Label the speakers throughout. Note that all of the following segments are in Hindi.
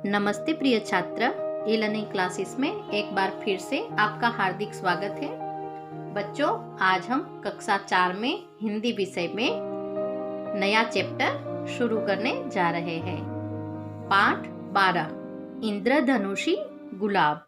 Speaker 1: नमस्ते प्रिय छात्र, ई लर्निंग क्लासेस में एक बार फिर से आपका हार्दिक स्वागत है। बच्चों, आज हम कक्षा 4 में हिंदी विषय में नया चैप्टर शुरू करने जा रहे हैं। पाठ 12 इंद्रधनुषी गुलाब।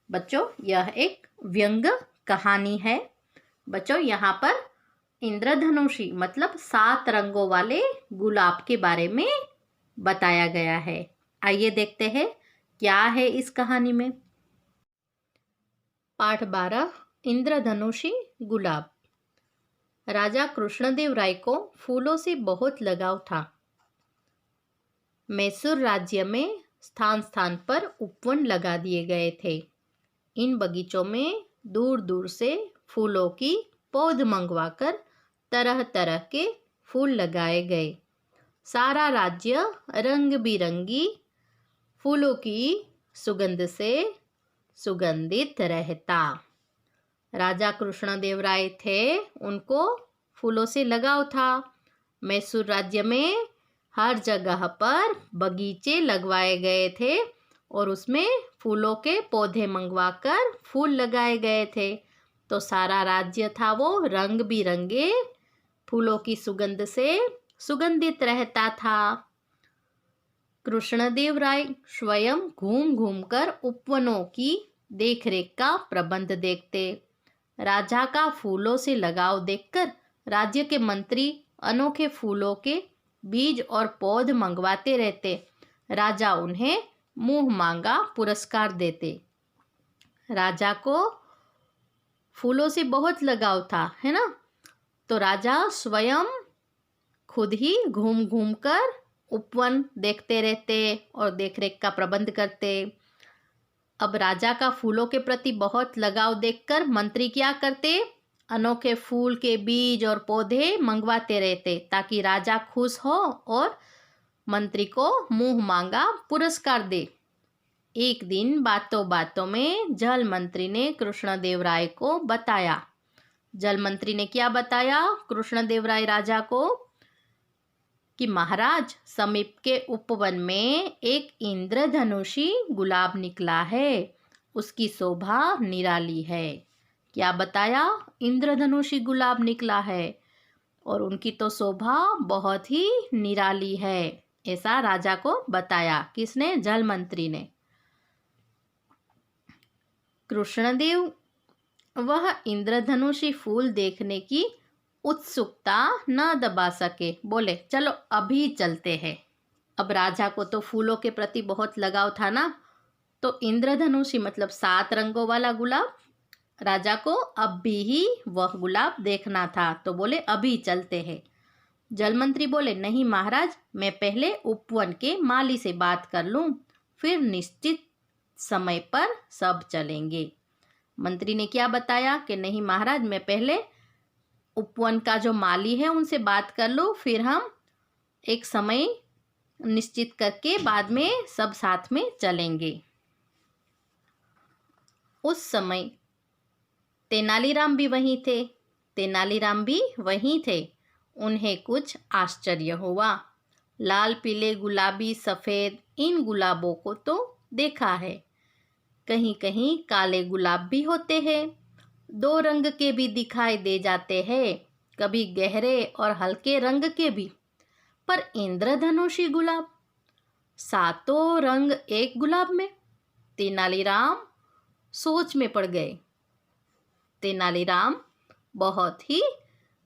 Speaker 1: बच्चों, यह एक व्यंग कहानी है। बच्चों, यहाँ पर इंद्रधनुषी मतलब 7 रंगों वाले गुलाब के बारे में बताया गया है। आइए देखते हैं क्या है इस कहानी में। पाठ 12 इंद्रधनुषी गुलाब। राजा कृष्णदेव राय को फूलों से बहुत लगाव था। मैसूर राज्य में स्थान स्थान पर उपवन लगा दिए गए थे। इन बगीचों में दूर दूर से फूलों की पौध मंगवाकर तरह तरह के फूल लगाए गए। सारा राज्य रंग बिरंगी फूलों की सुगंध से सुगंधित रहता। राजा कृष्णदेव राय थे, उनको फूलों से लगाव था। मैसूर राज्य में हर जगह पर बगीचे लगवाए गए थे और उसमें फूलों के पौधे मंगवाकर फूल लगाए गए थे। तो सारा राज्य था वो रंग बिरंगे फूलों की सुगंध से सुगंधित रहता था। कृष्णदेव राय स्वयं घूम घूम कर उपवनों की देखरेख का प्रबंध देखते। राजा का फूलों से लगाव देखकर राज्य के मंत्री अनोखे फूलों के बीज और पौध मंगवाते रहते। राजा उन्हें मुंह मांगा पुरस्कार देते। राजा को फूलों से बहुत लगाव था, है ना? तो राजा स्वयं खुद ही घूम घूम कर उपवन देखते रहते और देखरेख का प्रबंध करते। अब राजा का फूलों के प्रति बहुत लगाव देखकर मंत्री क्या करते? अनोखे फूल के बीज और पौधे मंगवाते रहते ताकि राजा खुश हो और मंत्री को मुंह मांगा पुरस्कार दे। एक दिन बातों बातों में जल मंत्री ने कृष्णदेव राय को बताया। जल मंत्री ने क्या बताया कृष्णदेव राय राजा को? कि महाराज, समीप के उपवन में एक इंद्रधनुषी गुलाब निकला है। उसकी शोभा निराली है। क्या बताया? इंद्रधनुषी गुलाब निकला है और उनकी तो शोभा बहुत ही निराली है। ऐसा राजा को बताया। किसने? जल मंत्री ने। कृष्णदेव वह इंद्रधनुषी फूल देखने की उत्सुकता न दबा सके। बोले, चलो अभी चलते हैं। अब राजा को तो फूलों के प्रति बहुत लगाव था ना, तो इंद्रधनुषी मतलब 7 रंगों वाला गुलाब राजा को अब भी ही वह गुलाब देखना था। तो बोले अभी चलते हैं। जलमंत्री बोले, नहीं महाराज, मैं पहले उपवन के माली से बात कर लूं, फिर निश्चित समय पर सब चलेंगे। मंत्री ने क्या बताया कि नहीं महाराज, मैं पहले उपवन का जो माली है उनसे बात कर लो, फिर हम एक समय निश्चित करके बाद में सब साथ में चलेंगे। उस समय तेनालीराम भी वहीं थे। तेनालीराम भी वहीं थे। उन्हें कुछ आश्चर्य हुआ। लाल, पीले, गुलाबी, सफ़ेद इन गुलाबों को तो देखा है। कहीं कहीं काले गुलाब भी होते हैं। 2 रंग के भी दिखाई दे जाते हैं, कभी गहरे और हल्के रंग के भी। पर इंद्रधनुषी गुलाब, 7 रंग एक गुलाब में? तेनालीराम सोच में पड़ गए। तेनालीराम बहुत ही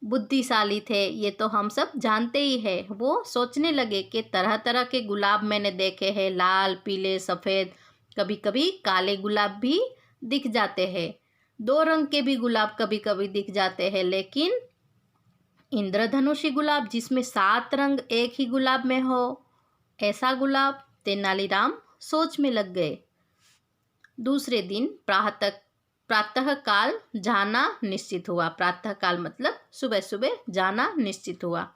Speaker 1: बुद्धिशाली थे, ये तो हम सब जानते ही हैं। वो सोचने लगे कि तरह तरह के गुलाब मैंने देखे हैं, लाल, पीले, सफ़ेद, कभी कभी काले गुलाब भी दिख जाते हैं। 2 रंग के भी गुलाब कभी कभी दिख जाते हैं, लेकिन इंद्रधनुषी गुलाब जिसमें 7 रंग एक ही गुलाब में हो, ऐसा गुलाब? तेनालीराम सोच में लग गए। दूसरे दिन प्रातः काल जाना निश्चित हुआ। प्रातः काल मतलब सुबह सुबह जाना निश्चित हुआ।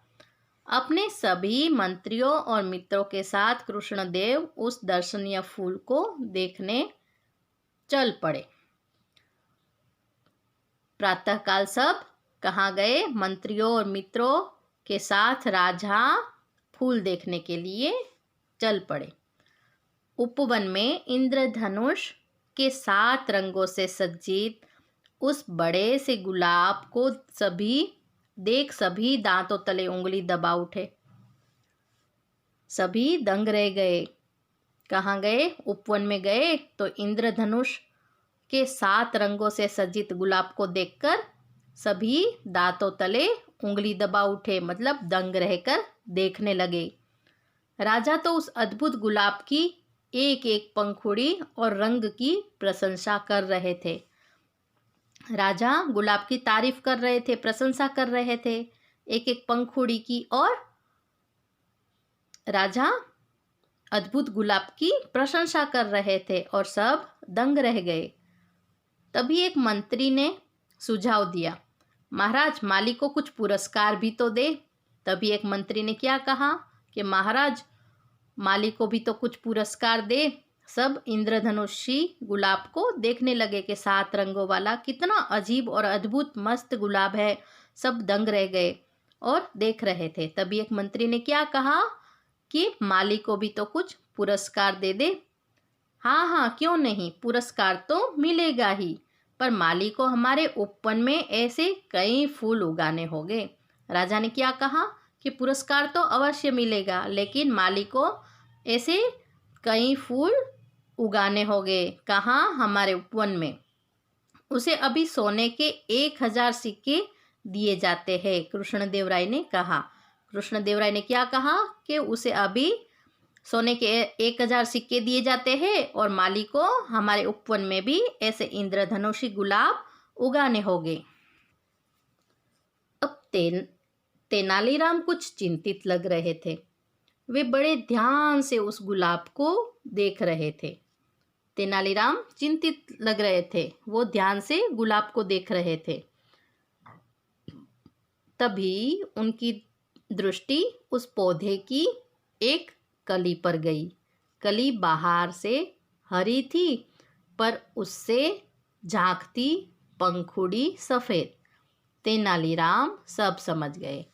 Speaker 1: अपने सभी मंत्रियों और मित्रों के साथ कृष्णदेव उस दर्शनीय फूल को देखने चल पड़े। प्रातःकाल सब कहाँ गए? मंत्रियों और मित्रों के साथ राजा फूल देखने के लिए चल पड़े। उपवन में इंद्रधनुष के 7 रंगों से सज्जित उस बड़े से गुलाब को सभी दांतों तले उंगली दबा उठे। सभी दंग रह गए। कहाँ गए? उपवन में गए तो इंद्रधनुष के 7 रंगों से सज्जित गुलाब को देखकर सभी दांतों तले उंगली दबा उठे, मतलब दंग रहकर देखने लगे। राजा तो उस अद्भुत गुलाब की एक एक पंखुड़ी और रंग की प्रशंसा कर रहे थे। राजा गुलाब की तारीफ कर रहे थे, प्रशंसा कर रहे थे एक एक पंखुड़ी की, और राजा अद्भुत गुलाब की प्रशंसा कर रहे थे और सब दंग रह गए। तभी एक मंत्री ने सुझाव दिया, महाराज माली को कुछ पुरस्कार भी तो दे। तभी एक मंत्री ने क्या कहा कि महाराज माली को भी तो कुछ पुरस्कार दे। सब इंद्रधनुषी गुलाब को देखने लगे कि 7 रंगों वाला कितना अजीब और अद्भुत मस्त गुलाब है। सब दंग रह गए और देख रहे थे। तभी एक मंत्री ने क्या कहा कि माली को भी तो कुछ पुरस्कार दे दे। हाँ हाँ, क्यों नहीं, पुरस्कार तो मिलेगा ही, पर माली को हमारे उपवन में ऐसे कई फूल उगाने होंगे। राजा ने क्या कहा कि पुरस्कार तो अवश्य मिलेगा, लेकिन माली को ऐसे कई फूल उगाने होंगे। कहाँ? हमारे उपवन में। उसे अभी सोने के 1000 सिक्के दिए जाते हैं, कृष्णदेव राय ने कहा। कृष्णदेव राय ने क्या कहा कि उसे अभी सोने के 1000 सिक्के दिए जाते हैं और माली को हमारे उपवन में भी ऐसे इंद्रधनुषी गुलाब उगाने होंगे। अब तेनालीराम कुछ चिंतित लग रहे थे। वे बड़े ध्यान से उस गुलाब को देख रहे थे। तेनालीराम चिंतित लग रहे थे, वो ध्यान से गुलाब को देख रहे थे। तभी उनकी दृष्टि उस पौधे की एक कली पर गई। कली बाहर से हरी थी, पर उससे झांकती पंखुड़ी सफ़ेद। तेनालीराम सब समझ गए।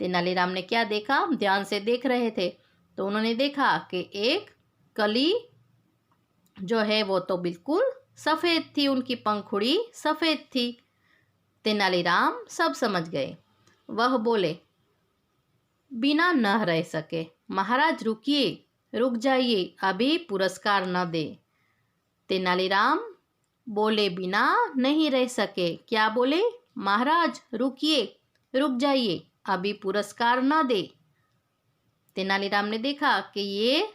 Speaker 1: तेनालीराम ने क्या देखा? ध्यान से देख रहे थे तो उन्होंने देखा कि एक कली जो है वो तो बिल्कुल सफ़ेद थी, उनकी पंखुड़ी सफ़ेद थी। तेनालीराम सब समझ गए। वह बोले, बिना न रह सके, महाराज रुकिए, रुक जाइए, अभी पुरस्कार न दे। तेनालीराम बोले, बिना नहीं रह सके। क्या बोले? महाराज रुकिए, रुक जाइए, अभी पुरस्कार न दे। तेनालीराम ने देखा कि ये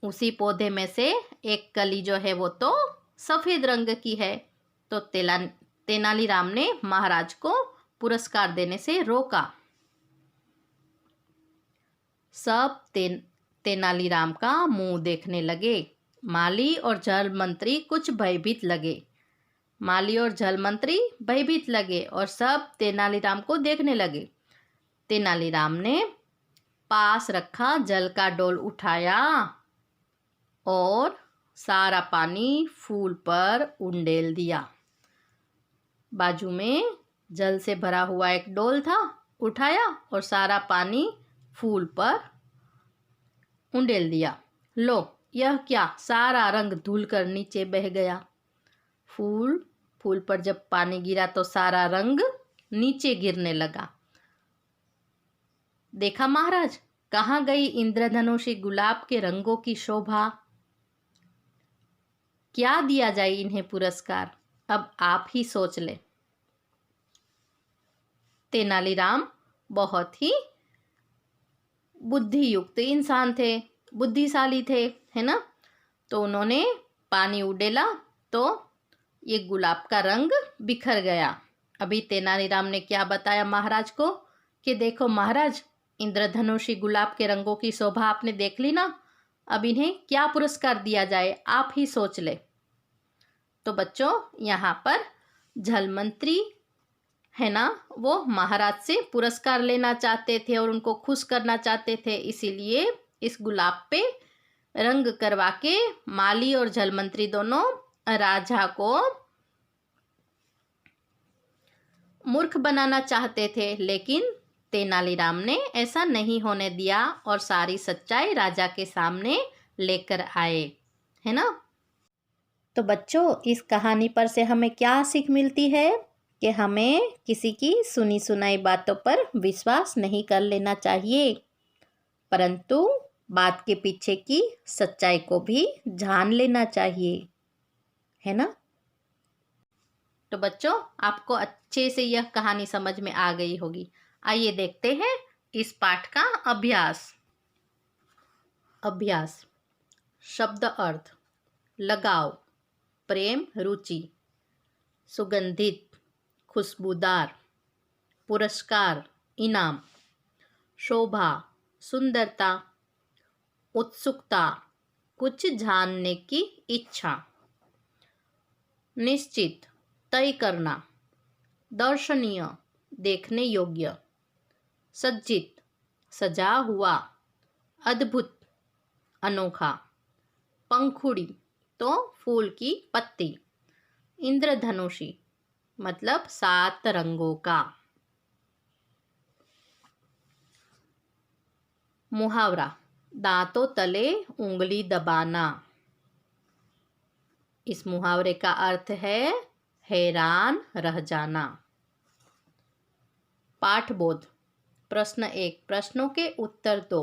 Speaker 1: उसी पौधे में से एक कली जो है वो तो सफ़ेद रंग की है, तो तेनालीराम ने महाराज को पुरस्कार देने से रोका। सब तेनालीराम का मुंह देखने लगे। माली और जल मंत्री कुछ भयभीत लगे। माली और जल मंत्री भयभीत लगे और सब तेनालीराम को देखने लगे। तेनालीराम ने पास रखा जल का डोल उठाया और सारा पानी फूल पर उंडेल दिया। बाजू में जल से भरा हुआ एक डोल था, उठाया और सारा पानी फूल पर उंडेल दिया। लो, यह क्या? सारा रंग धुल कर नीचे बह गया। फूल पर जब पानी गिरा तो सारा रंग नीचे गिरने लगा। देखा महाराज, कहाँ गई इंद्रधनुषी गुलाब के रंगों की शोभा? क्या दिया जाए इन्हें पुरस्कार? अब आप ही सोच ले। तेनालीराम बहुत ही बुद्धियुक्त इंसान थे, बुद्धिशाली थे, है ना। तो उन्होंने पानी उडेला तो ये गुलाब का रंग बिखर गया। अभी तेनालीराम ने क्या बताया महाराज को कि देखो महाराज, इंद्रधनुषी गुलाब के रंगों की शोभा आपने देख ली ना, अब इन्हें क्या पुरस्कार दिया जाए, आप ही सोच ले। तो बच्चों, यहाँ पर जल मंत्री है ना, वो महाराज से पुरस्कार लेना चाहते थे और उनको खुश करना चाहते थे, इसीलिए इस गुलाब पे रंग करवा के माली और जल मंत्री दोनों राजा को मूर्ख बनाना चाहते थे। लेकिन तेनालीराम ने ऐसा नहीं होने दिया और सारी सच्चाई राजा के सामने लेकर आए, है ना। तो बच्चों, इस कहानी पर से हमें क्या सीख मिलती है कि हमें किसी की सुनी सुनाई बातों पर विश्वास नहीं कर लेना चाहिए, परंतु बात के पीछे की सच्चाई को भी जान लेना चाहिए, है ना। तो बच्चों, आपको अच्छे से यह कहानी समझ में आ गई होगी। आइए देखते हैं इस पाठ का अभ्यास। शब्द अर्थ: लगाव, प्रेम, रुचि, सुगंधित, खुशबूदार, पुरस्कार, इनाम, शोभा, सुंदरता, उत्सुकता, कुछ जानने की इच्छा, निश्चित, तय करना, दर्शनीय, देखने योग्य, सज्जित, सजा हुआ, अद्भुत, अनोखा, पंखुड़ी तो फूल की पत्ती, इंद्रधनुषी मतलब 7 रंगों का। मुहावरा: दांतों तले उंगली दबाना। इस मुहावरे का अर्थ है हैरान रह जाना। पाठबोध: प्रश्न 1, प्रश्नों के उत्तर दो।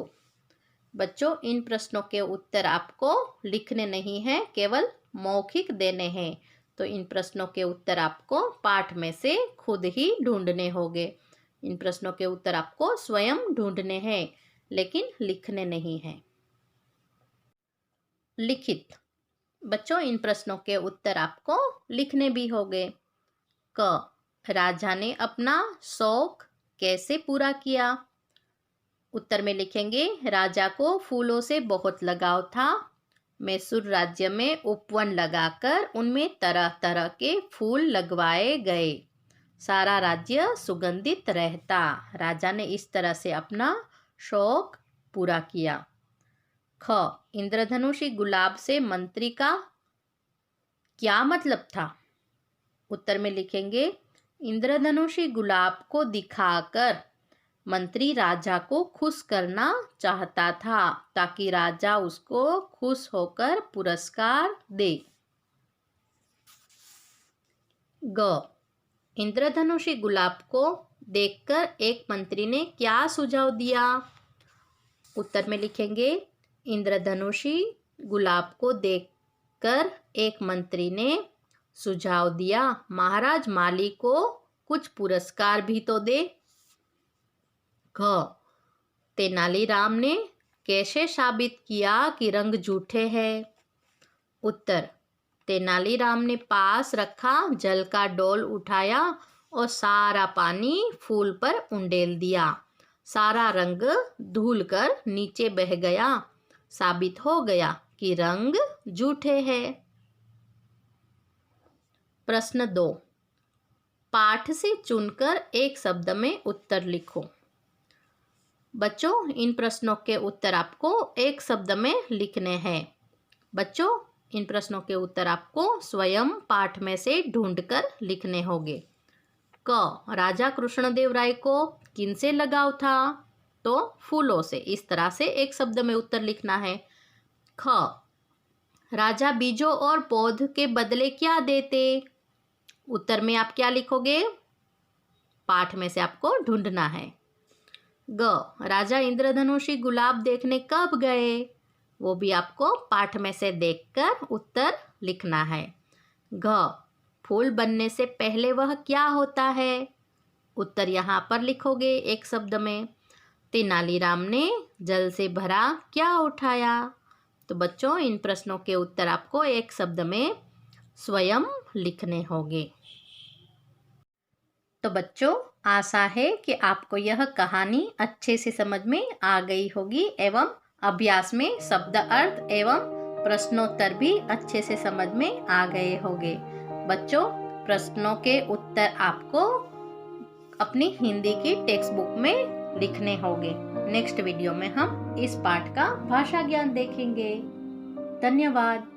Speaker 1: बच्चों, इन प्रश्नों के उत्तर आपको लिखने नहीं हैं, केवल मौखिक देने हैं। तो इन प्रश्नों के उत्तर आपको पाठ में से खुद ही ढूंढने होंगे। इन प्रश्नों के उत्तर आपको स्वयं ढूंढने हैं, लेकिन लिखने नहीं हैं। लिखित: बच्चों, इन प्रश्नों के उत्तर आपको लिखने भी होंगे। क, राजा ने अपना शौक कैसे पूरा किया? उत्तर में लिखेंगे, राजा को फूलों से बहुत लगाव था। मैसूर राज्य में उपवन लगाकर उनमें तरह तरह के फूल लगवाए गए। सारा राज्य सुगंधित रहता। राजा ने इस तरह से अपना शौक पूरा किया। ख, इंद्रधनुषी गुलाब से मंत्री का क्या मतलब था? उत्तर में लिखेंगे, इंद्रधनुषी गुलाब को दिखाकर मंत्री राजा को खुश करना चाहता था, ताकि राजा उसको खुश होकर पुरस्कार दे। ग, इंद्रधनुषी गुलाब को देखकर एक मंत्री ने क्या सुझाव दिया? उत्तर में लिखेंगे, इंद्रधनुषी गुलाब को देखकर एक मंत्री ने सुझाव दिया, महाराज माली को कुछ पुरस्कार भी तो दे। घ, तेनालीराम ने कैसे साबित किया कि रंग झूठे हैं? उत्तर, तेनालीराम ने पास रखा जल का डोल उठाया और सारा पानी फूल पर उंडेल दिया। सारा रंग धुलकर नीचे बह गया। साबित हो गया कि रंग झूठे हैं। प्रश्न 2, पाठ से चुनकर एक शब्द में उत्तर लिखो। बच्चों, इन प्रश्नों के उत्तर आपको एक शब्द में लिखने हैं। बच्चों, इन प्रश्नों के उत्तर आपको स्वयं पाठ में से ढूंढकर लिखने होंगे। क, राजा कृष्णदेव राय को किनसे लगाव था? तो फूलों से। इस तरह से एक शब्द में उत्तर लिखना है। ख, राजा बीजों और पौध के बदले क्या देते? उत्तर में आप क्या लिखोगे? पाठ में से आपको ढूंढना है। ग, राजा इंद्रधनुषी गुलाब देखने कब गए? वो भी आपको पाठ में से देखकर उत्तर लिखना है। घ, फूल बनने से पहले वह क्या होता है? उत्तर यहाँ पर लिखोगे एक शब्द में। तेनालीराम ने जल से भरा क्या उठाया? तो बच्चों, इन प्रश्नों के उत्तर आपको एक शब्द में स्वयं लिखने होंगे। तो बच्चों, आशा है कि आपको यह कहानी अच्छे से समझ में आ गई होगी एवं अभ्यास में शब्द अर्थ एवं प्रश्नोत्तर भी अच्छे से समझ में आ गए होंगे। बच्चों, प्रश्नों के उत्तर आपको अपनी हिंदी की टेक्स्ट बुक में लिखने होंगे। नेक्स्ट वीडियो में हम इस पाठ का भाषा ज्ञान देखेंगे। धन्यवाद।